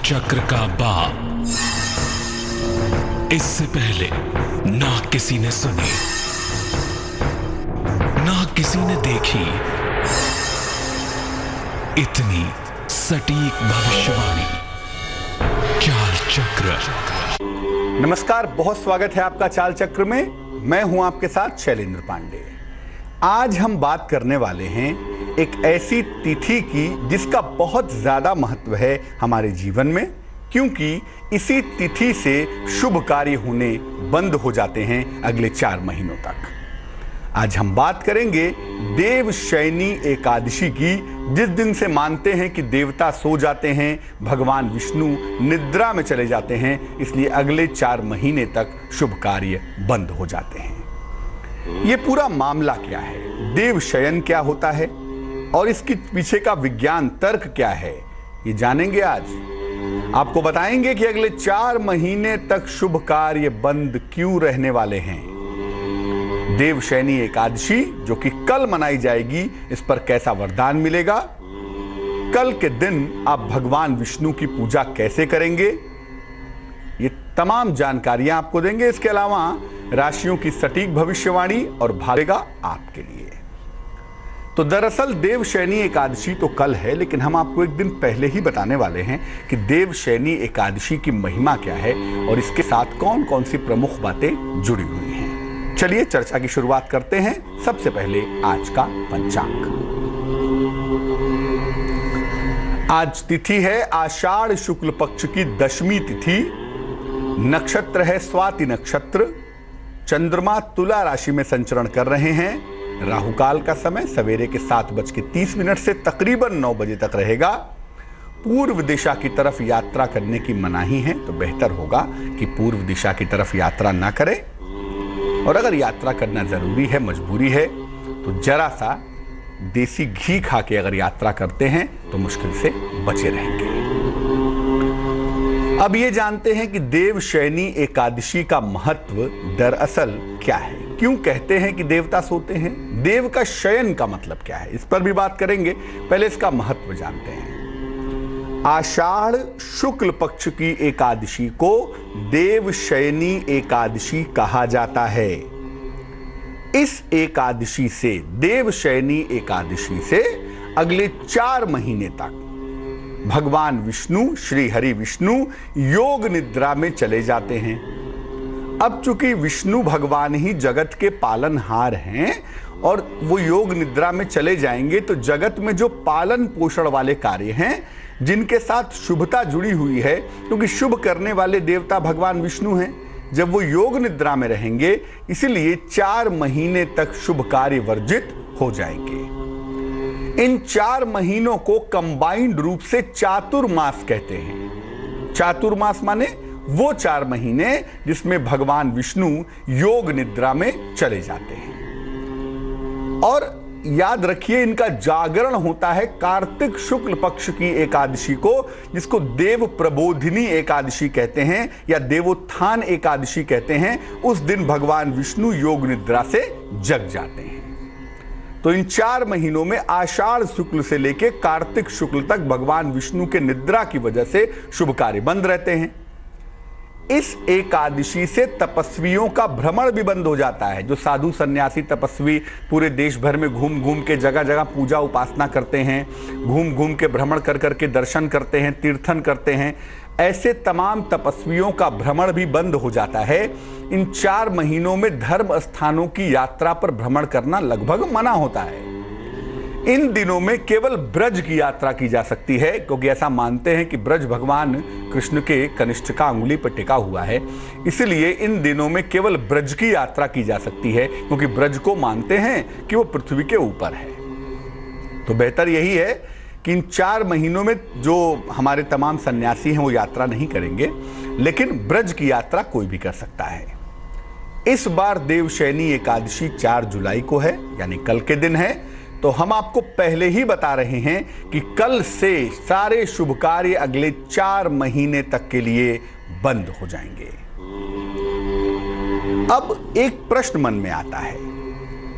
चक्र का बाप इससे पहले ना किसी ने सुनी, ना किसी ने देखी इतनी सटीक भविष्यवाणी। चाल चक्र। नमस्कार, बहुत स्वागत है आपका चाल चक्र में। मैं हूं आपके साथ शैलेंद्र पांडे। आज हम बात करने वाले हैं एक ऐसी तिथि की जिसका बहुत ज्यादा महत्व है हमारे जीवन में, क्योंकि इसी तिथि से शुभ कार्य होने बंद हो जाते हैं अगले 4 महीनों तक। आज हम बात करेंगे देवशयनी एकादशी की, जिस दिन से मानते हैं कि देवता सो जाते हैं, भगवान विष्णु निद्रा में चले जाते हैं, इसलिए अगले 4 महीने तक शुभ कार्य बंद हो जाते हैं। ये पूरा मामला क्या है, देवशयन क्या होता है और इसके पीछे का विज्ञान तर्क क्या है, ये जानेंगे आज। आपको बताएंगे कि अगले 4 महीने तक शुभ कार्य बंद क्यों रहने वाले हैं। देवशयनी एकादशी जो कि कल मनाई जाएगी, इस पर कैसा वरदान मिलेगा, कल के दिन आप भगवान विष्णु की पूजा कैसे करेंगे, ये तमाम जानकारियां आपको देंगे। इसके अलावा राशियों की सटीक भविष्यवाणी और भागेगा आपके लिए। तो दरअसल देवशयनी एकादशी तो कल है, लेकिन हम आपको एक दिन पहले ही बताने वाले हैं कि देवशयनी एकादशी की महिमा क्या है और इसके साथ कौन कौन सी प्रमुख बातें जुड़ी हुई हैं। चलिए चर्चा की शुरुआत करते हैं। सबसे पहले आज का पंचांग। आज तिथि है आषाढ़ शुक्ल पक्ष की दशमी तिथि। नक्षत्र है स्वाति नक्षत्र। चंद्रमा तुला राशि में संचरण कर रहे हैं। राहुकाल का समय सवेरे के 7:30 से तकरीबन 9 बजे तक रहेगा। पूर्व दिशा की तरफ यात्रा करने की मनाही है, तो बेहतर होगा कि पूर्व दिशा की तरफ यात्रा ना करें, और अगर यात्रा करना जरूरी है, मजबूरी है, तो जरा सा देसी घी खा के अगर यात्रा करते हैं तो मुश्किल से बचे रहेंगे। अब ये जानते हैं कि देवशयनी एकादशी का महत्व दरअसल क्या है, क्यों कहते हैं कि देवता सोते हैं, देव का शयन का मतलब क्या है, इस पर भी बात करेंगे। पहले इसका महत्व जानते हैं। आषाढ़ शुक्ल पक्ष की एकादशी को देवशयनी एकादशी कहा जाता है। इस एकादशी से, देवशयनी एकादशी से अगले 4 महीने तक भगवान विष्णु, श्री हरि विष्णु योग निद्रा में चले जाते हैं। अब चूंकि विष्णु भगवान ही जगत के पालनहार हैं और वो योग निद्रा में चले जाएंगे, तो जगत में जो पालन पोषण वाले कार्य हैं, जिनके साथ शुभता जुड़ी हुई है, क्योंकि शुभ करने वाले देवता भगवान विष्णु हैं, जब वो योग निद्रा में रहेंगे, इसीलिए 4 महीने तक शुभ कार्य वर्जित हो जाएंगे। इन 4 महीनों को कंबाइंड रूप से चातुर्मास कहते हैं। चातुर्मास माने वो 4 महीने जिसमें भगवान विष्णु योग निद्रा में चले जाते हैं। और याद रखिए, इनका जागरण होता है कार्तिक शुक्ल पक्ष की एकादशी को, जिसको देव प्रबोधिनी एकादशी कहते हैं या देवोत्थान एकादशी कहते हैं। उस दिन भगवान विष्णु योग निद्रा से जग जाते हैं। तो इन 4 महीनों में आषाढ़ शुक्ल से लेकर कार्तिक शुक्ल तक भगवान विष्णु के निद्रा की वजह से शुभ कार्य बंद रहते हैं। इस एकादशी से तपस्वियों का भ्रमण भी बंद हो जाता है। जो साधु सन्यासी तपस्वी पूरे देश भर में घूम घूम के जगह जगह पूजा उपासना करते हैं, घूम घूम के भ्रमण कर करके दर्शन करते हैं, तीर्थन करते हैं, ऐसे तमाम तपस्वियों का भ्रमण भी बंद हो जाता है। इन 4 महीनों में धर्म स्थानों की यात्रा पर भ्रमण करना लगभग मना होता है। इन दिनों में केवल ब्रज की यात्रा की जा सकती है, क्योंकि ऐसा मानते हैं कि ब्रज भगवान कृष्ण के कनिष्ठ का अंगुली पर टिका हुआ है। इसलिए इन दिनों में केवल ब्रज की यात्रा की जा सकती है, क्योंकि ब्रज को मानते हैं कि वो पृथ्वी के ऊपर है। तो बेहतर यही है कि इन 4 महीनों में जो हमारे तमाम सन्यासी हैं वो यात्रा नहीं करेंगे, लेकिन ब्रज की यात्रा कोई भी कर सकता है। इस बार देवशयनी एकादशी 4 जुलाई को है, यानी कल के दिन है। तो हम आपको पहले ही बता रहे हैं कि कल से सारे शुभ कार्य अगले 4 महीने तक के लिए बंद हो जाएंगे। अब एक प्रश्न मन में आता है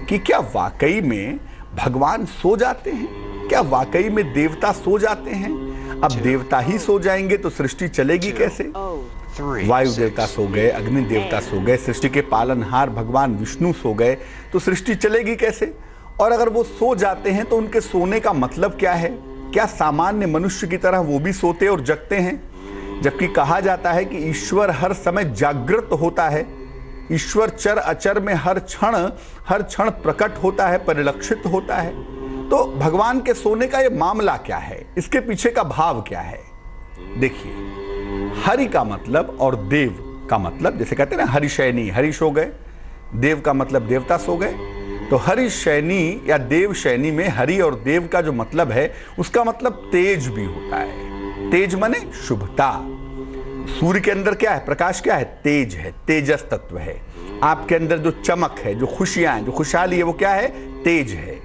कि क्या वाकई में भगवान सो जाते हैं? क्या वाकई में देवता सो जाते हैं? अब देवता ही सो जाएंगे तो सृष्टि चलेगी कैसे? वायु देवता सो गए, अग्नि देवता सो गए, सृष्टि के पालनहार भगवान विष्णु सो गए तो सृष्टि चलेगी कैसे? और अगर वो सो जाते हैं तो उनके सोने का मतलब क्या है? क्या सामान्य मनुष्य की तरह वो भी सोते और जगते हैं? जबकि कहा जाता है कि ईश्वर हर समय जागृत होता है, ईश्वर चर अचर में हर क्षण प्रकट होता है, परिलक्षित होता है। तो भगवान के सोने का ये मामला क्या है? इसके पीछे का भाव क्या है? देखिए, हरि का मतलब और देव का मतलब, जैसे कहते हैं ना हरिशयनी, हरि सो गए, देव का मतलब देवता सो गए। तो हरिशयनी या देवशयनी में हरि और देव का जो मतलब है उसका मतलब तेज भी होता है। तेज माने शुभता। सूर्य के अंदर क्या है? प्रकाश क्या है? तेज है, तेजस तत्व है। आपके अंदर जो चमक है, जो खुशियां हैं, जो खुशहाली है, वो क्या है? तेज है।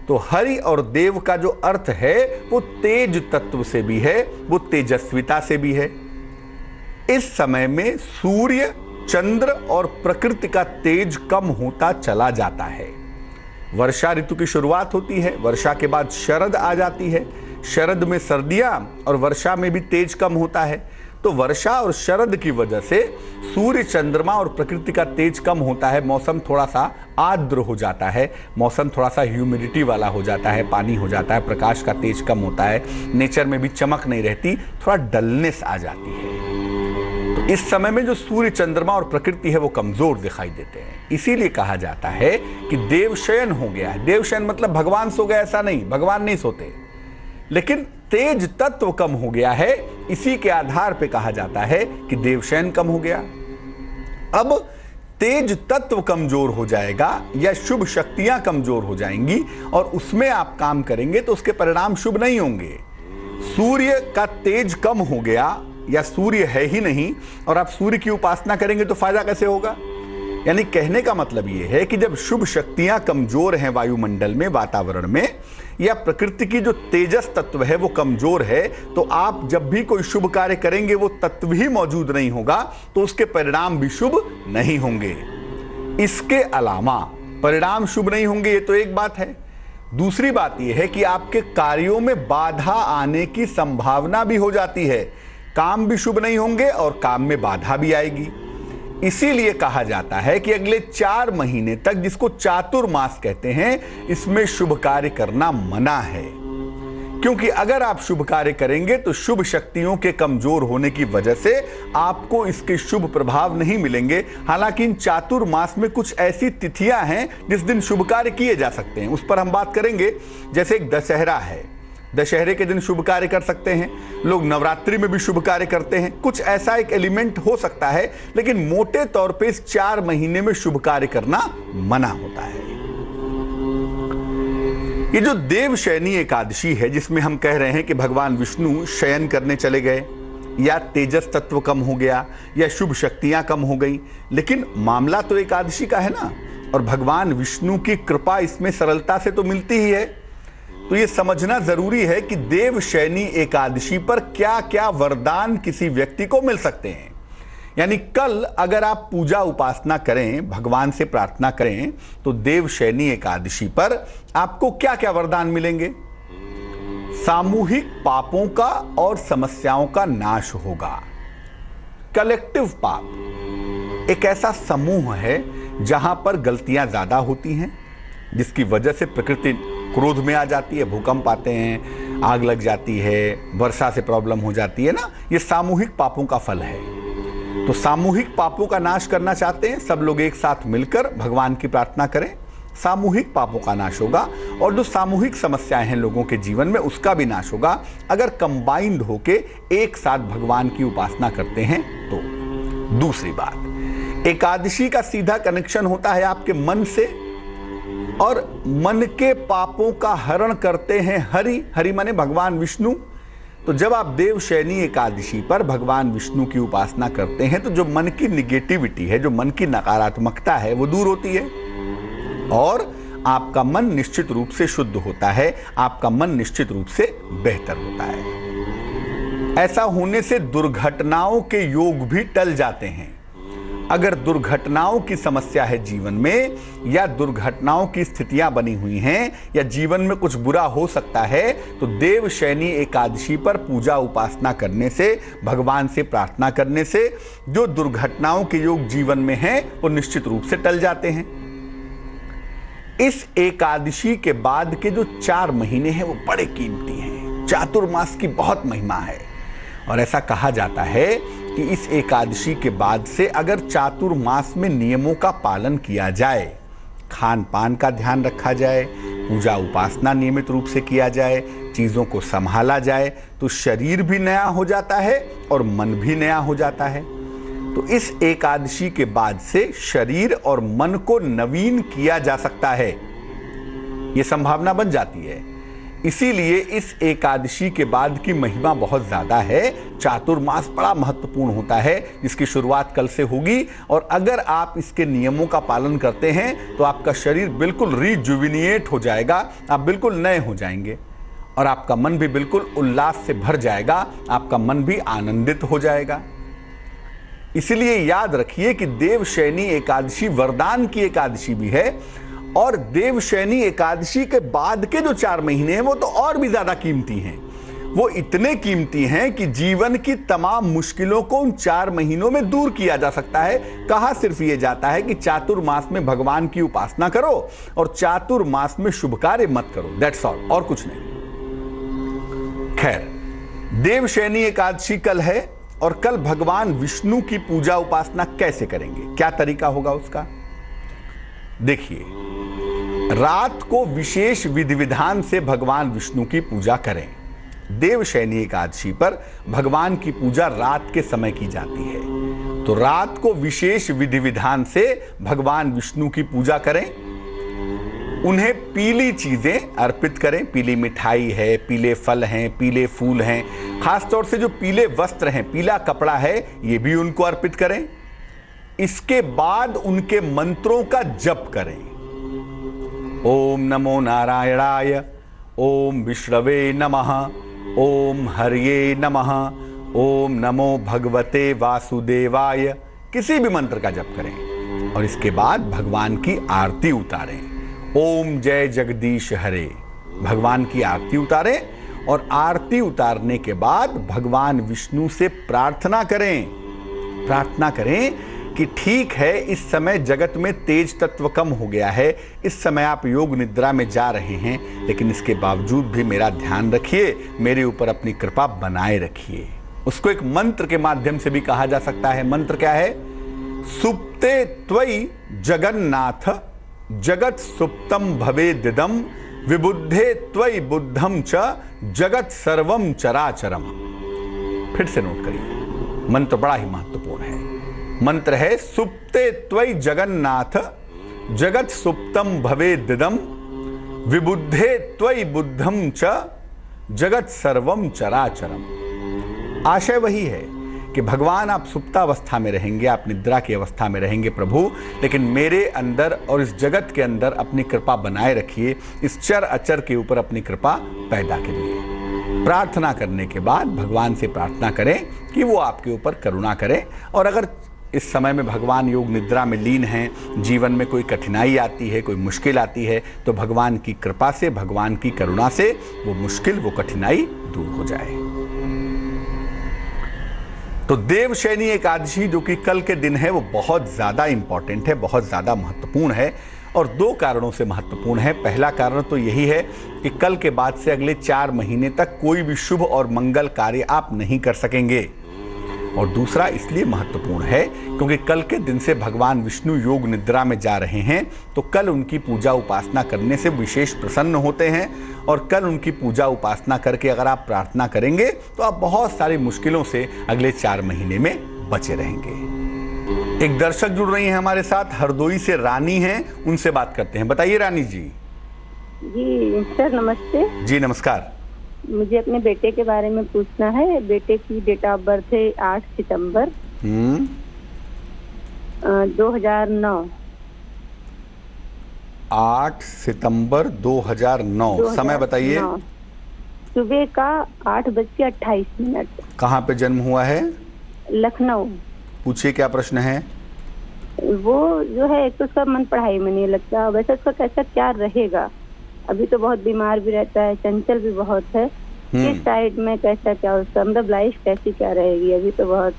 तो हरि और देव का जो अर्थ है वो तेज तत्व से भी है, वो तेजस्विता से भी है। इस समय में सूर्य, चंद्र और प्रकृति का तेज कम होता चला जाता है। वर्षा ऋतु की शुरुआत होती है, वर्षा के बाद शरद आ जाती है, शरद में सर्दियां और वर्षा में भी तेज कम होता है। तो वर्षा और शरद की वजह से सूर्य, चंद्रमा और प्रकृति का तेज कम होता है, मौसम थोड़ा सा आर्द्र हो जाता है, मौसम थोड़ा सा ह्यूमिडिटी वाला हो जाता है, पानी हो जाता है, प्रकाश का तेज कम होता है, नेचर में भी चमक नहीं रहती, थोड़ा डलनेस आ जाती है। तो इस समय में जो सूर्य, चंद्रमा और प्रकृति है वो कमजोर दिखाई देते हैं। इसीलिए कहा जाता है कि देवशयन हो गया है। देवशयन मतलब भगवान सो गए ऐसा नहीं, भगवान नहीं सोते, लेकिन तेज तत्व कम हो गया है। इसी के आधार पे कहा जाता है कि देवशयन कम हो गया। अब तेज तत्व कमजोर हो जाएगा या शुभ शक्तियां कमजोर हो जाएंगी और उसमें आप काम करेंगे तो उसके परिणाम शुभ नहीं होंगे। सूर्य का तेज कम हो गया या सूर्य है ही नहीं और आप सूर्य की उपासना करेंगे तो फायदा कैसे होगा? यानी कहने का मतलब यह है कि जब शुभ शक्तियां कमजोर हैं वायुमंडल में, वातावरण में, या प्रकृति की जो तेजस तत्व है वो कमजोर है, तो आप जब भी कोई शुभ कार्य करेंगे वो तत्व ही मौजूद नहीं होगा तो उसके परिणाम भी शुभ नहीं होंगे। इसके अलावा परिणाम शुभ नहीं होंगे, ये तो एक बात है। दूसरी बात यह है कि आपके कार्यों में बाधा आने की संभावना भी हो जाती है। काम भी शुभ नहीं होंगे और काम में बाधा भी आएगी। इसीलिए कहा जाता है कि अगले 4 महीने तक, जिसको चातुर्मास कहते हैं, इसमें शुभ कार्य करना मना है। क्योंकि अगर आप शुभ कार्य करेंगे तो शुभ शक्तियों के कमजोर होने की वजह से आपको इसके शुभ प्रभाव नहीं मिलेंगे। हालांकि इन चातुर्मास में कुछ ऐसी तिथियां हैं जिस दिन शुभ कार्य किए जा सकते हैं, उस पर हम बात करेंगे। जैसे एक दशहरा है, दशहरे के दिन शुभ कार्य कर सकते हैं, लोग नवरात्रि में भी शुभ कार्य करते हैं, कुछ ऐसा एक एलिमेंट हो सकता है, लेकिन मोटे तौर पे इस 4 महीने में शुभ कार्य करना मना होता है। ये जो देवशयनी एकादशी है, जिसमें हम कह रहे हैं कि भगवान विष्णु शयन करने चले गए या तेजस तत्व कम हो गया या शुभ शक्तियां कम हो गई, लेकिन मामला तो एकादशी का है ना, और भगवान विष्णु की कृपा इसमें सरलता से तो मिलती ही है। तो ये समझना जरूरी है कि देवशयनी एकादशी पर क्या क्या वरदान किसी व्यक्ति को मिल सकते हैं। यानी कल अगर आप पूजा उपासना करें, भगवान से प्रार्थना करें, तो देवशयनी एकादशी पर आपको क्या क्या वरदान मिलेंगे? सामूहिक पापों का और समस्याओं का नाश होगा। कलेक्टिव पाप एक ऐसा समूह है जहां पर गलतियां ज्यादा होती हैं, जिसकी वजह से प्रकृति क्रोध में आ जाती है, भूकंप आते हैं, आग लग जाती है, वर्षा से प्रॉब्लम हो जाती है ना। ये सामूहिक पापों का फल है। तो सामूहिक पापों का नाश करना चाहते हैं, सब लोग एक साथ मिलकर भगवान की प्रार्थना करें, सामूहिक पापों का नाश होगा। और जो सामूहिक समस्याएं हैं लोगों के जीवन में, उसका भी नाश होगा अगर कंबाइंड होके एक साथ भगवान की उपासना करते हैं तो। दूसरी बात, एकादशी का सीधा कनेक्शन होता है आपके मन से, और मन के पापों का हरण करते हैं हरि। हरि माने भगवान विष्णु। तो जब आप देवशयनी एकादशी पर भगवान विष्णु की उपासना करते हैं तो जो मन की निगेटिविटी है, जो मन की नकारात्मकता है, वो दूर होती है और आपका मन निश्चित रूप से शुद्ध होता है, आपका मन निश्चित रूप से बेहतर होता है। ऐसा होने से दुर्घटनाओं के योग भी टल जाते हैं। अगर दुर्घटनाओं की समस्या है जीवन में, या दुर्घटनाओं की स्थितियां बनी हुई हैं, या जीवन में कुछ बुरा हो सकता है, तो देवशयनी एकादशी पर पूजा उपासना करने से, भगवान से प्रार्थना करने से जो दुर्घटनाओं के योग जीवन में हैं वो निश्चित रूप से टल जाते हैं। इस एकादशी के बाद के जो 4 महीने हैं वो बड़े कीमती हैं। चातुर्मास की बहुत महिमा है और ऐसा कहा जाता है कि इस एकादशी के बाद से अगर चातुर्मास में नियमों का पालन किया जाए, खान पान का ध्यान रखा जाए, पूजा उपासना नियमित रूप से किया जाए, चीज़ों को संभाला जाए, तो शरीर भी नया हो जाता है और मन भी नया हो जाता है। तो इस एकादशी के बाद से शरीर और मन को नवीन किया जा सकता है, ये संभावना बन जाती है। इसीलिए इस एकादशी के बाद की महिमा बहुत ज्यादा है। चातुर्मास बड़ा महत्वपूर्ण होता है, जिसकी शुरुआत कल से होगी, और अगर आप इसके नियमों का पालन करते हैं तो आपका शरीर बिल्कुल रिजुविनिएट हो जाएगा, आप बिल्कुल नए हो जाएंगे और आपका मन भी बिल्कुल उल्लास से भर जाएगा, आपका मन भी आनंदित हो जाएगा। इसलिए याद रखिए कि देवशयनी एकादशी वरदान की एकादशी भी है, और देवशयनी एकादशी के बाद के जो 4 महीने हैं वो तो और भी ज्यादा कीमती हैं। वो इतने कीमती हैं कि जीवन की तमाम मुश्किलों को उन 4 महीनों में दूर किया जा सकता है। कहा सिर्फ ये जाता है कि चातुर्मास में भगवान की उपासना करो और चातुर्मास में शुभ कार्य मत करो, दैट्स ऑल, और कुछ नहीं। खैर, देवशयनी एकादशी कल है और कल भगवान विष्णु की पूजा उपासना कैसे करेंगे, क्या तरीका होगा उसका? देखिए, रात को विशेष विधि विधान से भगवान विष्णु की पूजा करें। देवशयनी एकादशी पर भगवान की पूजा रात के समय की जाती है, तो रात को विशेष विधि विधान से भगवान विष्णु की पूजा करें। उन्हें पीली चीजें अर्पित करें, पीली मिठाई है, पीले फल हैं, पीले फूल हैं, खासतौर से जो पीले वस्त्र हैं, पीला कपड़ा है, ये भी उनको अर्पित करें। इसके बाद उनके मंत्रों का जप करें। ओम नमो नारायणाय, ओम विष्णवे नमः, ओम हरिये नमः, ओम नमो भगवते वासुदेवाय, किसी भी मंत्र का जप करें और इसके बाद भगवान की आरती उतारें। ओम जय जगदीश हरे, भगवान की आरती उतारें और आरती उतारने के बाद भगवान विष्णु से प्रार्थना करें। प्रार्थना करें कि ठीक है, इस समय जगत में तेज तत्व कम हो गया है, इस समय आप योग निद्रा में जा रहे हैं, लेकिन इसके बावजूद भी मेरा ध्यान रखिए, मेरे ऊपर अपनी कृपा बनाए रखिए। उसको एक मंत्र के माध्यम से भी कहा जा सकता है। मंत्र क्या है? सुप्ते त्वयि जगन्नाथ जगत सुप्तम भवेदिदम, विबुद्धे त्वयि बुद्धम च जगत सर्वम चराचरम। फिर से नोट करिए, मंत्र बड़ा ही महत्वपूर्ण है। मंत्र है सुप्ते त्वयि जगन्नाथ जगत सुप्तम भवेदिदम, विबुद्धे त्वयि बुद्धम च जगत सर्वम चराचरम। आशय वही है कि भगवान, आप सुप्तावस्था में रहेंगे, आप निद्रा की अवस्था में रहेंगे प्रभु, लेकिन मेरे अंदर और इस जगत के अंदर अपनी कृपा बनाए रखिए, इस चर अचर के ऊपर अपनी कृपा पैदा करिए। प्रार्थना करने के बाद भगवान से प्रार्थना करें कि वो आपके ऊपर करुणा करें। और अगर इस समय में भगवान योग निद्रा में लीन हैं, जीवन में कोई कठिनाई आती है, कोई मुश्किल आती है, तो भगवान की कृपा से, भगवान की करुणा से वो मुश्किल, वो कठिनाई दूर हो जाए। तो देवशयनी एकादशी जो कि कल के दिन है, वो बहुत ज्यादा इंपॉर्टेंट है, बहुत ज्यादा महत्वपूर्ण है, और 2 कारणों से महत्वपूर्ण है। पहला कारण तो यही है कि कल के बाद से अगले 4 महीने तक कोई भी शुभ और मंगल कार्य आप नहीं कर सकेंगे। और दूसरा इसलिए महत्वपूर्ण है क्योंकि कल के दिन से भगवान विष्णु योग निद्रा में जा रहे हैं, तो कल उनकी पूजा उपासना करने से विशेष प्रसन्न होते हैं। और कल उनकी पूजा उपासना करके अगर आप प्रार्थना करेंगे तो आप बहुत सारी मुश्किलों से अगले 4 महीने में बचे रहेंगे। एक दर्शक जुड़ रही हैं हमारे साथ, हरदोई से रानी हैं, उनसे बात करते हैं। बताइए रानी जी। जी सर नमस्ते। जी नमस्कार। मुझे अपने बेटे के बारे में पूछना है। बेटे की डेट ऑफ बर्थ है 8 सितंबर 2009। 8 सितंबर 2009। समय बताइए। सुबह का 8:28। कहाँ पे जन्म हुआ है? लखनऊ। पूछिए क्या प्रश्न है? वो जो है एक तो उसका मन पढ़ाई में नहीं लगता, वैसे उसका कैसा क्या रहेगा। अभी तो बहुत बीमार भी रहता है, चंचल भी बहुत है। किस साइड में कैसा क्या उसका मतलब लाइफ कैसी क्या रहेगी, अभी तो बहुत।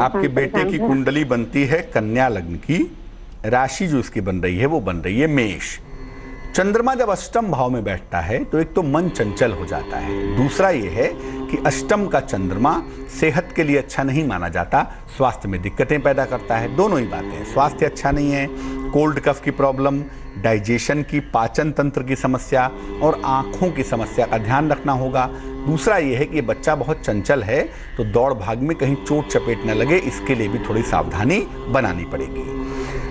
आपके बेटे की कुंडली बनती है कन्या लग्न की, राशि जो इसकी बन रही है वो बन रही है मेष। चंद्रमा जब अष्टम भाव में बैठता है तो एक तो मन चंचल हो जाता है, दूसरा ये है कि अष्टम का चंद्रमा सेहत के लिए अच्छा नहीं माना जाता, स्वास्थ्य में दिक्कतें पैदा करता है। दोनों ही बातें, स्वास्थ्य अच्छा नहीं है, कोल्ड कफ की प्रॉब्लम, डाइजेशन की, पाचन तंत्र की समस्या और आंखों की समस्या का ध्यान रखना होगा। दूसरा यह है कि ये बच्चा बहुत चंचल है तो दौड़ भाग में कहीं चोट चपेट न लगे, इसके लिए भी थोड़ी सावधानी बनानी पड़ेगी।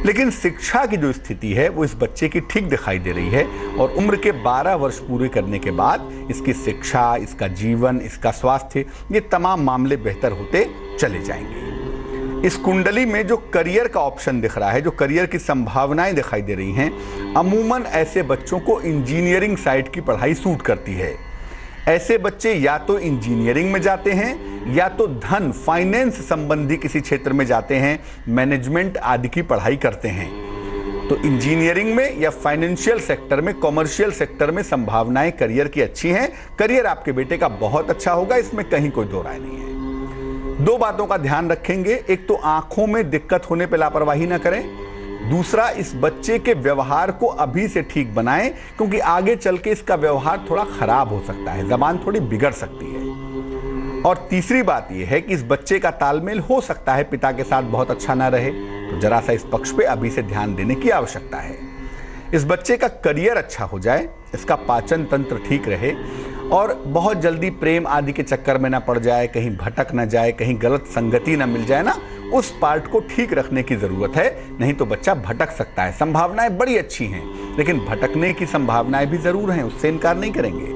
लेकिन शिक्षा की जो स्थिति है वो इस बच्चे की ठीक दिखाई दे रही है और उम्र के 12 वर्ष पूरे करने के बाद इसकी शिक्षा, इसका जीवन, इसका स्वास्थ्य, ये तमाम मामले बेहतर होते चले जाएंगे। इस कुंडली में जो करियर का ऑप्शन दिख रहा है, जो करियर की संभावनाएं दिखाई दे रही हैं, अमूमन ऐसे बच्चों को इंजीनियरिंग साइड की पढ़ाई सूट करती है। ऐसे बच्चे या तो इंजीनियरिंग में जाते हैं या तो धन, फाइनेंस संबंधी किसी क्षेत्र में जाते हैं, मैनेजमेंट आदि की पढ़ाई करते हैं। तो इंजीनियरिंग में या फाइनेंशियल सेक्टर में, कॉमर्शियल सेक्टर में संभावनाएं करियर की अच्छी हैं। करियर आपके बेटे का बहुत अच्छा होगा, इसमें कहीं कोई दो राय नहीं है। दो बातों का ध्यान रखेंगे, एक तो आंखों में दिक्कत होने पर लापरवाही ना करें, दूसरा इस बच्चे के व्यवहार को अभी से ठीक बनाएं क्योंकि आगे चल के इसका व्यवहार थोड़ा खराब हो सकता है, जबान थोड़ी बिगड़ सकती है। और तीसरी बात यह है कि इस बच्चे का तालमेल हो सकता है पिता के साथ बहुत अच्छा ना रहे, तो जरा सा इस पक्ष पे अभी से ध्यान देने की आवश्यकता है। इस बच्चे का करियर अच्छा हो जाए, इसका पाचन तंत्र ठीक रहे और बहुत जल्दी प्रेम आदि के चक्कर में ना पड़ जाए, कहीं भटक ना जाए, कहीं गलत संगति ना मिल जाए ना, उस पार्ट को ठीक रखने की जरूरत है, नहीं तो बच्चा भटक सकता है। संभावनाएं बड़ी अच्छी हैं लेकिन भटकने की संभावनाएं भी जरूर हैं, उससे इनकार नहीं करेंगे।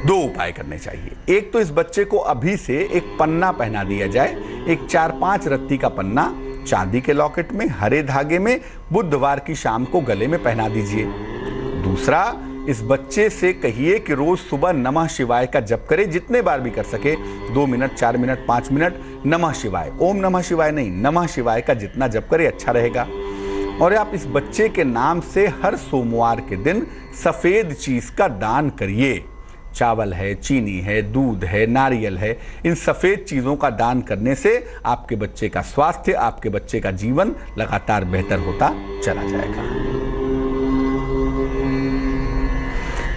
दो उपाय करने चाहिए, एक तो इस बच्चे को अभी से एक पन्ना पहना दिया जाए, एक 4-5 रत्ती का पन्ना चांदी के लॉकेट में हरे धागे में बुधवार की शाम को गले में पहना दीजिए। दूसरा, इस बच्चे से कहिए कि रोज सुबह नमः शिवाय का जप करे, जितने बार भी कर सके, 2 मिनट, 4 मिनट, 5 मिनट नमः शिवाय, ओम नमः शिवाय नहीं, नमः शिवाय का जितना जप करे अच्छा रहेगा। और आप इस बच्चे के नाम से हर सोमवार के दिन सफेद चीज का दान करिए। चावल है, चीनी है, दूध है, नारियल है, इन सफेद चीजों का दान करने से आपके बच्चे का स्वास्थ्य, आपके बच्चे का जीवन लगातार बेहतर होता चला जाएगा।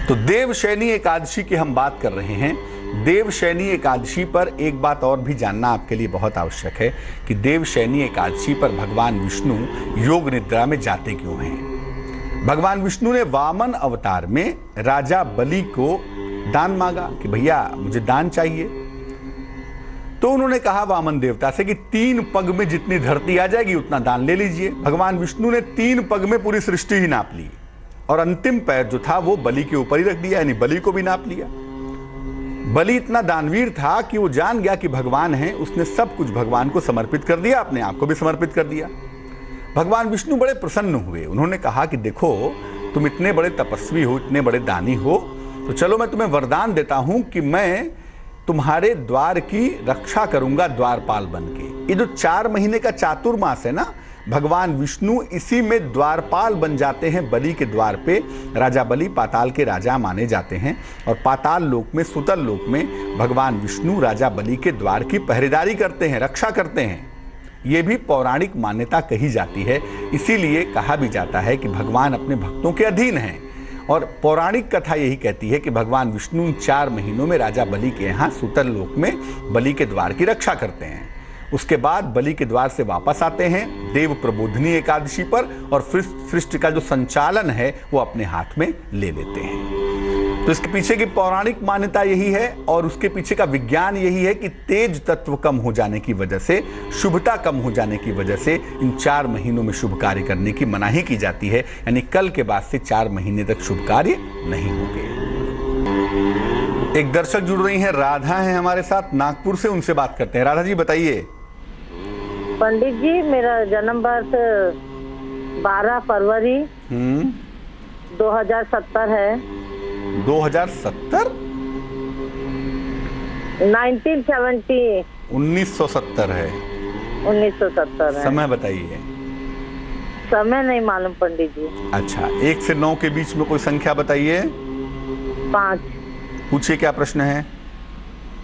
तो देवशयनी एकादशी की हम बात कर रहे हैं। देवशयनी एकादशी पर एक बात और भी जानना आपके लिए बहुत आवश्यक है कि देवशयनी एकादशी पर भगवान विष्णु योग निद्रा में जाते क्यों हैं। भगवान विष्णु ने वामन अवतार में राजा बलि को दान मांगा कि भैया मुझे दान चाहिए, तो उन्होंने कहा वामन देवता से कि 3 पग में जितनी धरती आ जाएगी उतना दान ले लीजिए। भगवान विष्णु ने 3 पग में पूरी सृष्टि ही नाप ली और अंतिम पैर जो था वो बलि के ऊपर ही रख दिया, यानी बलि को भी नाप लिया। बलि इतना दानवीर था कि वो जान गया कि भगवान है, उसने सब कुछ भगवान को समर्पित कर दिया, अपने आप को भी समर्पित कर दिया। भगवान विष्णु बड़े प्रसन्न हुए, उन्होंने कहा कि देखो तुम इतने बड़े तपस्वी हो, इतने बड़े दानी हो, तो चलो मैं तुम्हें वरदान देता हूं कि मैं तुम्हारे द्वार की रक्षा करूंगा द्वारपाल बन के। ये जो 4 महीने का चातुर्मास है ना, भगवान विष्णु इसी में द्वारपाल बन जाते हैं बलि के द्वार पे। राजा बलि पाताल के राजा माने जाते हैं और पाताल लोक में, सुतल लोक में भगवान विष्णु राजा बलि के द्वार की पहरेदारी करते हैं, रक्षा करते हैं। ये भी पौराणिक मान्यता कही जाती है, इसीलिए कहा भी जाता है कि भगवान अपने भक्तों के अधीन हैं। और पौराणिक कथा यही कहती है कि भगवान विष्णु 4 महीनों में राजा बलि के यहाँ सुतल लोक में बलि के द्वार की रक्षा करते हैं। उसके बाद बलि के द्वार से वापस आते हैं देव प्रबोधिनी एकादशी पर और फिर सृष्टि का जो संचालन है वो अपने हाथ में ले लेते हैं। तो इसके पीछे की पौराणिक मान्यता यही है और उसके पीछे का विज्ञान यही है कि तेज तत्व कम हो जाने की वजह से, शुभता कम हो जाने की वजह से इन 4 महीनों में शुभ कार्य करने की मनाही की जाती है, यानी कल के बाद से 4 महीने तक शुभ कार्य नहीं होंगे। एक दर्शक जुड़ रही हैं, राधा हैं हमारे साथ नागपुर से, उनसे बात करते हैं। राधा जी बताइए। पंडित जी, मेरा जन्म वर्ष 12 फरवरी 2070 है। 2070? 1970 1970 है। 1970 है। समय बताइए। समय नहीं मालूम पंडित जी। अच्छा, 1 से 9 के बीच में कोई संख्या बताइए। 5। पूछिए क्या प्रश्न है।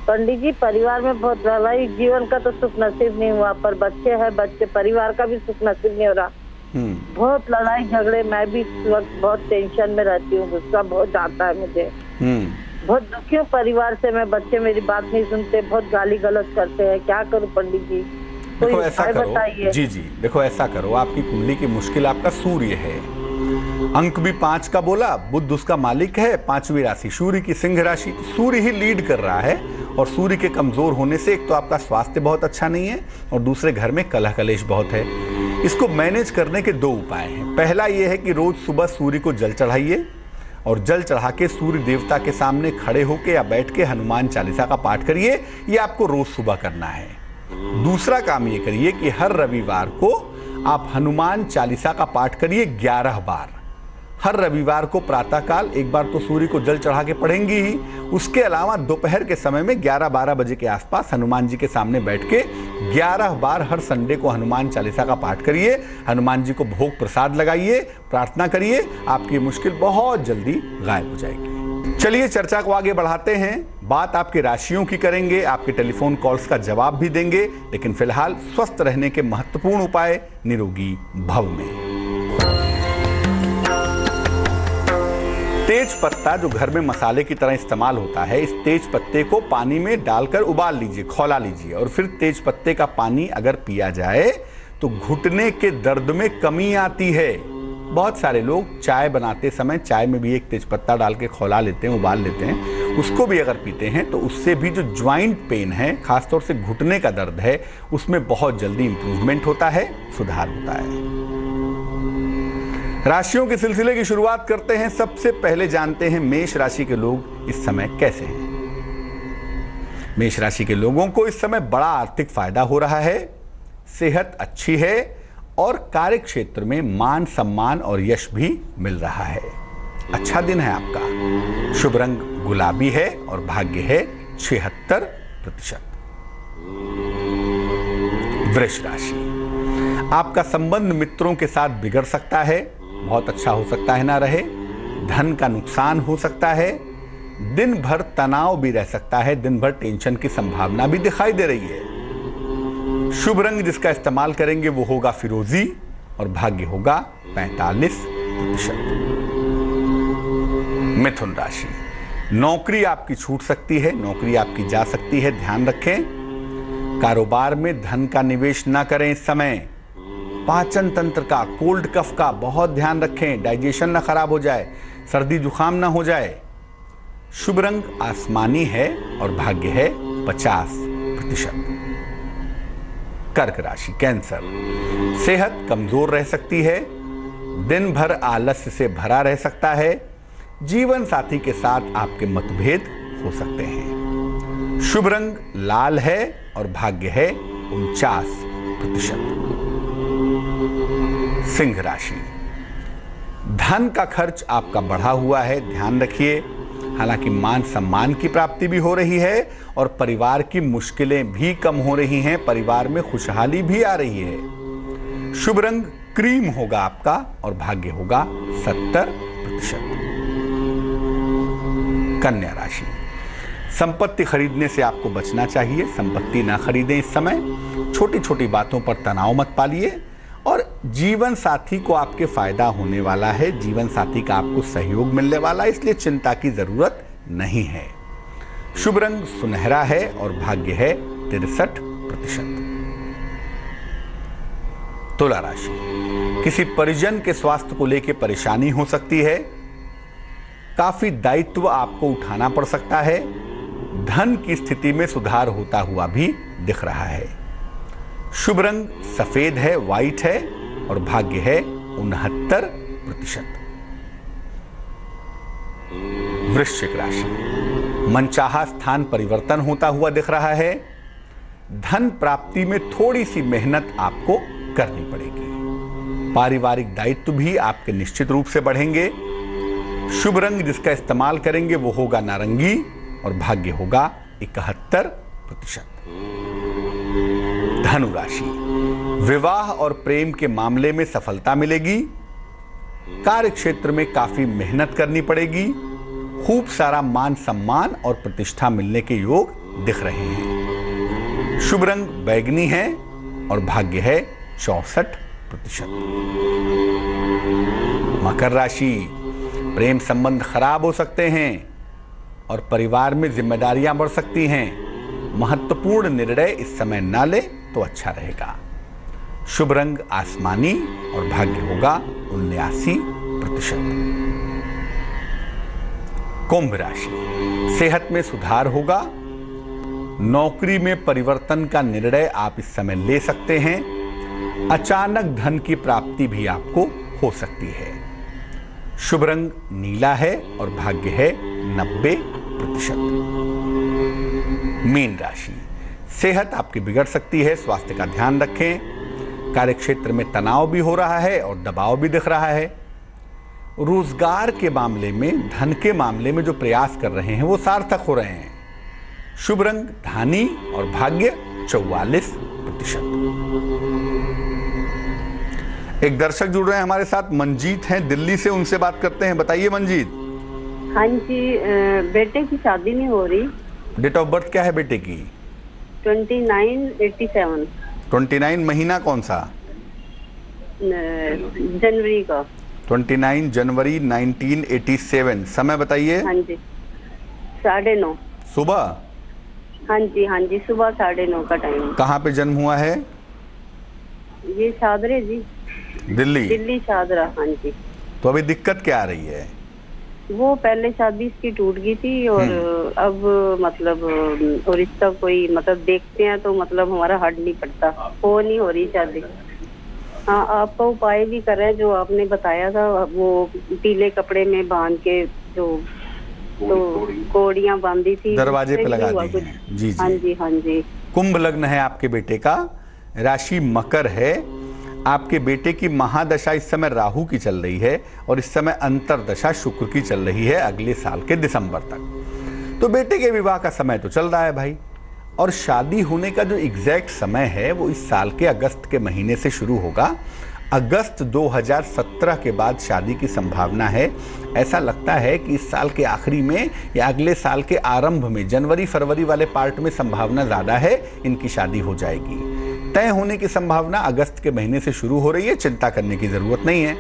पंडित जी, परिवार में बहुत वैवाहिक जीवन का तो सुख नसीब नहीं हुआ, पर बच्चे हैं, बच्चे परिवार का भी सुख नसीब नहीं हो रहा। बहुत लड़ाई झगड़े, मैं भी इस वक्त बहुत टेंशन में रहती हूँ, गुस्सा बहुत आता है मुझे। बहुत दुखी हूँ परिवार से मैं, बच्चे मेरी बात नहीं सुनते, बहुत गाली गलौज करते हैं, क्या करूँ पंडित जी? देखो ऐसा करो, जी देखो ऐसा करो, आपकी कुंडली की मुश्किल आपका सूर्य है, अंक भी 5 का बोला, बुध उसका मालिक है, 5वीं राशि सूर्य की सिंह राशि, सूर्य ही लीड कर रहा है। और सूर्य के कमजोर होने से एक तो आपका स्वास्थ्य बहुत अच्छा नहीं है और दूसरे घर में कलह कलेश बहुत है। इसको मैनेज करने के 2 उपाय हैं। पहला ये है कि रोज सुबह सूर्य को जल चढ़ाइए और जल चढ़ा के सूर्य देवता के सामने खड़े होके या बैठ के हनुमान चालीसा का पाठ करिए। ये आपको रोज सुबह करना है। दूसरा काम ये करिए कि हर रविवार को आप हनुमान चालीसा का पाठ करिए 11 बार। हर रविवार को प्रातःकाल एक बार तो सूर्य को जल चढ़ा के पढ़ेंगी ही, उसके अलावा दोपहर के समय में 11-12 बजे के आसपास हनुमान जी के सामने बैठ के 11 बार हर संडे को हनुमान चालीसा का पाठ करिए। हनुमान जी को भोग प्रसाद लगाइए, प्रार्थना करिए, आपकी मुश्किल बहुत जल्दी गायब हो जाएगी। चलिए चर्चा को आगे बढ़ाते हैं। बात आपकी राशियों की करेंगे, आपके टेलीफोन कॉल्स का जवाब भी देंगे, लेकिन फिलहाल स्वस्थ रहने के महत्वपूर्ण उपाय निरोगी भव में। तेज पत्ता जो घर में मसाले की तरह इस्तेमाल होता है, इस तेज पत्ते को पानी में डालकर उबाल लीजिए, खौला लीजिए और फिर तेज पत्ते का पानी अगर पिया जाए तो घुटने के दर्द में कमी आती है। बहुत सारे लोग चाय बनाते समय चाय में भी एक तेज पत्ता डाल के खौला लेते हैं, उबाल लेते हैं, उसको भी अगर पीते हैं तो उससे भी जो ज्वाइंट पेन है, खासतौर से घुटने का दर्द है, उसमें बहुत जल्दी इंप्रूवमेंट होता है, सुधार होता है। राशियों के सिलसिले की शुरुआत करते हैं। सबसे पहले जानते हैं मेष राशि के लोग इस समय कैसे हैं। मेष राशि के लोगों को इस समय बड़ा आर्थिक फायदा हो रहा है, सेहत अच्छी है और कार्य क्षेत्र में मान सम्मान और यश भी मिल रहा है। अच्छा दिन है आपका। शुभ रंग गुलाबी है और भाग्य है 76%। वृष राशि, आपका संबंध मित्रों के साथ बिगड़ सकता है, बहुत अच्छा हो सकता है ना रहे। धन का नुकसान हो सकता है, दिन भर तनाव भी रह सकता है, दिन भर टेंशन की संभावना भी दिखाई दे रही है। शुभ रंग जिसका इस्तेमाल करेंगे वो होगा फिरोजी और भाग्य होगा 45%। मिथुन राशि, नौकरी आपकी छूट सकती है, नौकरी आपकी जा सकती है, ध्यान रखें। कारोबार में धन का निवेश ना करें इस समय। पाचन तंत्र का, कोल्ड कफ का बहुत ध्यान रखें, डाइजेशन ना खराब हो जाए, सर्दी जुकाम ना हो जाए। शुभ रंग आसमानी है और भाग्य है 50%। कर्क राशि, कैंसर, सेहत कमजोर रह सकती है, दिन भर आलस्य से भरा रह सकता है, जीवन साथी के साथ आपके मतभेद हो सकते हैं। शुभ रंग लाल है और भाग्य है 49%। सिंह राशि, धन का खर्च आपका बढ़ा हुआ है, ध्यान रखिए। हालांकि मान सम्मान की प्राप्ति भी हो रही है और परिवार की मुश्किलें भी कम हो रही हैं, परिवार में खुशहाली भी आ रही है। शुभ रंग क्रीम होगा आपका और भाग्य होगा 70%। कन्या राशि, संपत्ति खरीदने से आपको बचना चाहिए, संपत्ति ना खरीदें इस समय। छोटी छोटी बातों पर तनाव मत पालिए और जीवन साथी को आपके फायदा होने वाला है, जीवन साथी का आपको सहयोग मिलने वाला है, इसलिए चिंता की जरूरत नहीं है। शुभ रंग सुनहरा है और भाग्य है 63%। तुला राशि, किसी परिजन के स्वास्थ्य को लेकर परेशानी हो सकती है, काफी दायित्व आपको उठाना पड़ सकता है, धन की स्थिति में सुधार होता हुआ भी दिख रहा है। शुभ रंग सफेद है, व्हाइट है और भाग्य है 69%। वृश्चिक राशि, मनचाहा स्थान परिवर्तन होता हुआ दिख रहा है, धन प्राप्ति में थोड़ी सी मेहनत आपको करनी पड़ेगी, पारिवारिक दायित्व भी आपके निश्चित रूप से बढ़ेंगे। शुभ रंग जिसका इस्तेमाल करेंगे वो होगा नारंगी और भाग्य होगा 71%। धनु राशि, विवाह और प्रेम के मामले में सफलता मिलेगी। कार्य क्षेत्र में काफी मेहनत करनी पड़ेगी। खूब सारा मान सम्मान और प्रतिष्ठा मिलने के योग दिख रहे हैं। शुभ रंग बैगनी है और भाग्य है 64%। मकर राशि, प्रेम संबंध खराब हो सकते हैं और परिवार में जिम्मेदारियां बढ़ सकती हैं। महत्वपूर्ण निर्णय इस समय ना ले तो अच्छा रहेगा। शुभ रंग आसमानी और भाग्य होगा 79%। कुंभ राशि, सेहत में सुधार होगा। नौकरी में परिवर्तन का निर्णय आप इस समय ले सकते हैं। अचानक धन की प्राप्ति भी आपको हो सकती है। शुभ रंग नीला है और भाग्य है 90%। मीन राशि, सेहत आपकी बिगड़ सकती है, स्वास्थ्य का ध्यान रखें। कार्यक्षेत्र में तनाव भी हो रहा है और दबाव भी दिख रहा है। रोजगार के मामले में, धन के मामले में जो प्रयास कर रहे हैं वो सार्थक हो रहे हैं। शुभ रंग धानी और भाग्य 44%। एक दर्शक जुड़ रहे हैं हमारे साथ, मंजीत हैं दिल्ली से, उनसे बात करते हैं। बताइए मंजीत। हाँ जी, बेटे की शादी नहीं हो रही। डेट ऑफ बर्थ क्या है बेटे की? 29/87। 29 महीना कौन सा? जनवरी का। 29 जनवरी 1987। समय बताइए। हाँ जी, 9:30 सुबह। हाँ जी, सुबह 9:30 का टाइम। कहाँ पे जन्म हुआ है? ये शादरे जी, दिल्ली शादरा। हाँ जी। तो अभी दिक्कत क्या आ रही है? वो पहले शादी इसकी टूट गई थी और अब मतलब और इसका कोई मतलब देखते हैं तो मतलब हमारा हट नहीं पड़ता, हो नहीं हो रही शादी। हाँ, आपका उपाय भी कर रहे हैं जो आपने बताया था, वो पीले कपड़े में बांध के जो तो कोड़ियां बांधी थी दरवाजे पे लगा दी हैं। जी जी। हाँ जी। कुंभ लग्न है आपके बेटे का, राशि मकर है। आपके बेटे की महादशा इस समय राहु की चल रही है और इस समय अंतरदशा शुक्र की चल रही है अगले साल के दिसंबर तक। तो बेटे के विवाह का समय तो चल रहा है भाई, और शादी होने का जो एग्जैक्ट समय है वो इस साल के अगस्त के महीने से शुरू होगा। अगस्त 2017 के बाद शादी की संभावना है। ऐसा लगता है कि इस साल के आखिरी में या अगले साल के आरंभ में, जनवरी फरवरी वाले पार्ट में संभावना ज़्यादा है इनकी शादी हो जाएगी। तय होने की संभावना अगस्त के महीने से शुरू हो रही है, चिंता करने की ज़रूरत नहीं है।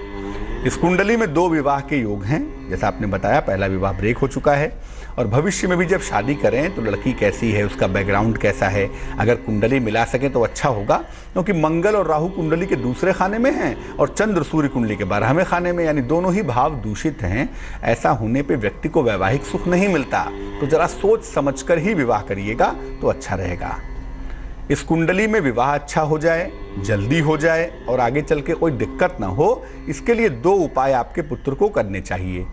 इस कुंडली में 2 विवाह के योग हैं, जैसा आपने बताया। पहला विवाह ब्रेक हो चुका है और भविष्य में भी जब शादी करें तो लड़की कैसी है, उसका बैकग्राउंड कैसा है, अगर कुंडली मिला सकें तो अच्छा होगा, क्योंकि मंगल और राहु कुंडली के दूसरे खाने में हैं और चंद्र सूर्य कुंडली के 12वें खाने में, यानी दोनों ही भाव दूषित हैं। ऐसा होने पे व्यक्ति को वैवाहिक सुख नहीं मिलता। तो जरा सोच समझकर ही विवाह करिएगा तो अच्छा रहेगा। इस कुंडली में विवाह अच्छा हो जाए, जल्दी हो जाए और आगे चल के कोई दिक्कत ना हो, इसके लिए 2 उपाय आपके पुत्र को करने चाहिए।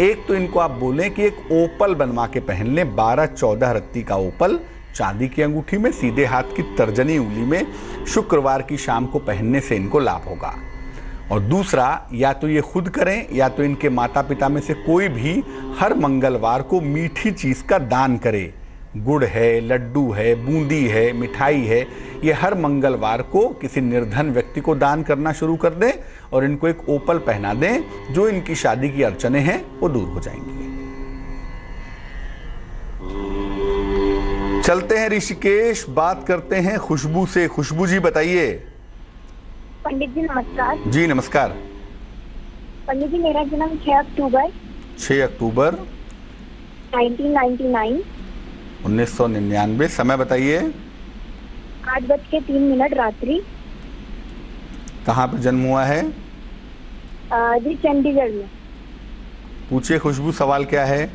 एक तो इनको आप बोलें कि एक ओपल बनवा के पहन लें, 12-14 रत्ती का ओपल, चांदी की अंगूठी में, सीधे हाथ की तर्जनी उंगली में, शुक्रवार की शाम को पहनने से इनको लाभ होगा। और दूसरा, या तो ये खुद करें या तो इनके माता पिता में से कोई भी हर मंगलवार को मीठी चीज़ का दान करे। गुड़ है, लड्डू है, बूंदी है, मिठाई है, ये हर मंगलवार को किसी निर्धन व्यक्ति को दान करना शुरू कर दें और इनको एक ओपल पहना दें, जो इनकी शादी की अड़चनें हैं वो दूर हो जाएंगी। चलते हैं ऋषिकेश, बात करते हैं खुशबू से। खुशबू जी बताइए। पंडित जी नमस्कार। जी नमस्कार। पंडित जी, मेरा जन्म 6 अक्टूबर 1999। 1999। समय बताइए। 8:03 रात्रि। कहाँ पे जन्म हुआ है? जी चंडीगढ़ में। पूछिए खुशबू, सवाल क्या है?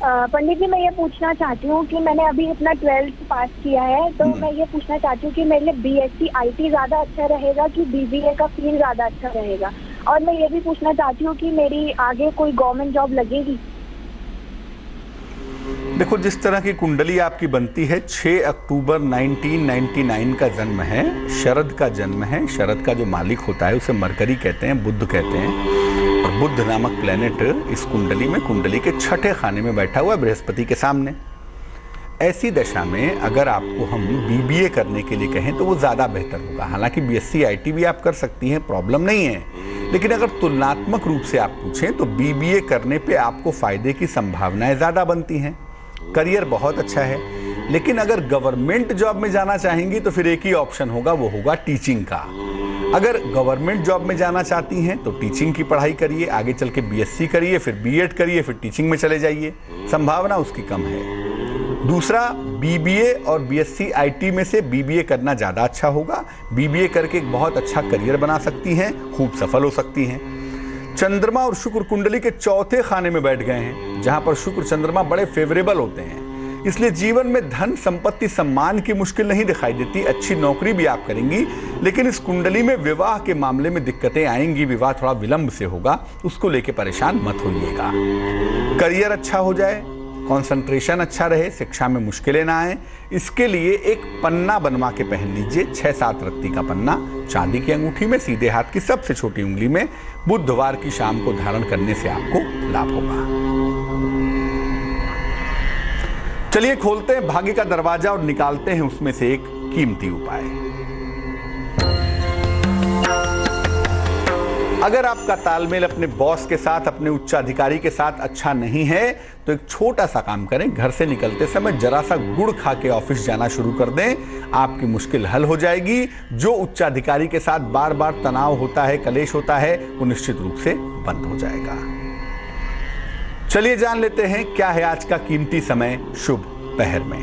पंडित जी, मैं ये पूछना चाहती हूँ कि मैंने अभी अपना 12th पास किया है, तो मैं ये पूछना चाहती हूँ कि मेरे लिए BSc IT ज़्यादा अच्छा रहेगा कि BBA का फील्ड ज़्यादा अच्छा रहेगा, और मैं ये भी पूछना चाहती हूँ कि मेरी आगे कोई गवर्नमेंट जॉब लगेगी। देखो, जिस तरह की कुंडली आपकी बनती है, 6 अक्टूबर 1999 का जन्म है, शरद का जन्म है। शरद का जो मालिक होता है उसे मरकरी कहते हैं, बुध कहते हैं, और बुध नामक प्लेनेट इस कुंडली में, कुंडली के 6ठे खाने में बैठा हुआ है बृहस्पति के सामने। ऐसी दशा में अगर आपको हम बीबीए करने के लिए कहें तो वो ज़्यादा बेहतर होगा। हालांकि बीएससी आईटी भी आप कर सकती हैं, प्रॉब्लम नहीं है, लेकिन अगर तुलनात्मक रूप से आप पूछें तो बीबीए करने पे आपको फायदे की संभावनाएं ज़्यादा बनती हैं, करियर बहुत अच्छा है। लेकिन अगर गवर्नमेंट जॉब में जाना चाहेंगी तो फिर एक ही ऑप्शन होगा, वो होगा टीचिंग का। अगर गवर्नमेंट जॉब में जाना चाहती हैं तो टीचिंग की पढ़ाई करिए, आगे चल के बीएससी करिए, फिर बीएड करिए, फिर टीचिंग में चले जाइए, संभावना उसकी कम है। दूसरा, बीबीए और बीएससी आईटी में से बीबीए करना ज़्यादा अच्छा होगा। बीबीए करके एक बहुत अच्छा करियर बना सकती हैं, खूब सफल हो सकती हैं। चंद्रमा और शुक्र कुंडली के चौथे खाने में बैठ गए हैं, जहां पर शुक्र चंद्रमा बड़े फेवरेबल होते हैं, इसलिए जीवन में धन संपत्ति सम्मान की मुश्किल नहीं दिखाई देती। अच्छी नौकरी भी आप करेंगी, लेकिन इस कुंडली में विवाह के मामले में दिक्कतें आएंगी, विवाह थोड़ा विलंब से होगा, उसको लेके परेशान मत होइएगा। करियर अच्छा हो जाए, कंसंट्रेशन अच्छा रहे, शिक्षा में मुश्किलें ना आए, इसके लिए एक पन्ना बनवा के पहन लीजिए, 6-7 रत्ती का पन्ना, चांदी की अंगूठी में, सीधे हाथ की सबसे छोटी उंगली में, बुधवार की शाम को धारण करने से आपको लाभ होगा। चलिए खोलते हैं भाग्य का दरवाजा और निकालते हैं उसमें से एक कीमती उपाय। अगर आपका तालमेल अपने बॉस के साथ, अपने उच्चाधिकारी के साथ अच्छा नहीं है तो एक छोटा सा काम करें, घर से निकलते समय जरा सा गुड़ खा के ऑफिस जाना शुरू कर दें, आपकी मुश्किल हल हो जाएगी। जो उच्चाधिकारी के साथ बार बार तनाव होता है, कलेश होता है, वो निश्चित रूप से बंद हो जाएगा। चलिए जान लेते हैं क्या है आज का कीमती समय शुभ पहर में।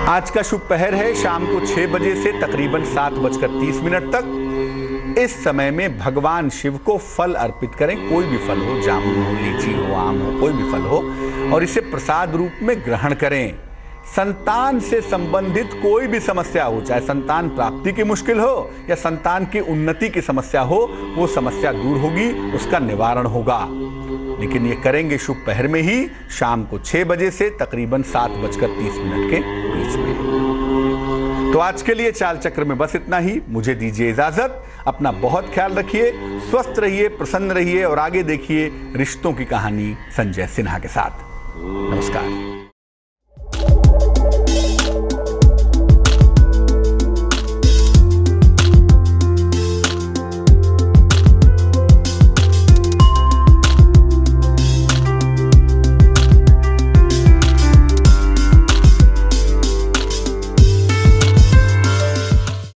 आज का शुभ पहर है शाम को 6 बजे से तकरीबन 7:30 तक। इस समय में भगवान शिव को फल अर्पित करें, कोई भी फल हो, जामुन हो, लीची हो, आम हो, कोई भी फल हो, और इसे प्रसाद रूप में ग्रहण करें। संतान से संबंधित कोई भी समस्या हो, चाहे संतान प्राप्ति की मुश्किल हो या संतान की उन्नति की समस्या हो, वो समस्या दूर होगी, उसका निवारण होगा। लेकिन ये करेंगे शुभ पहर में ही, शाम को 6 बजे से तकरीबन 7:30 के बीच में। तो आज के लिए चाल चक्र में बस इतना ही। मुझे दीजिए इजाजत। अपना बहुत ख्याल रखिए, स्वस्थ रहिए, प्रसन्न रहिए और आगे देखिए रिश्तों की कहानी संजय सिन्हा के साथ। नमस्कार।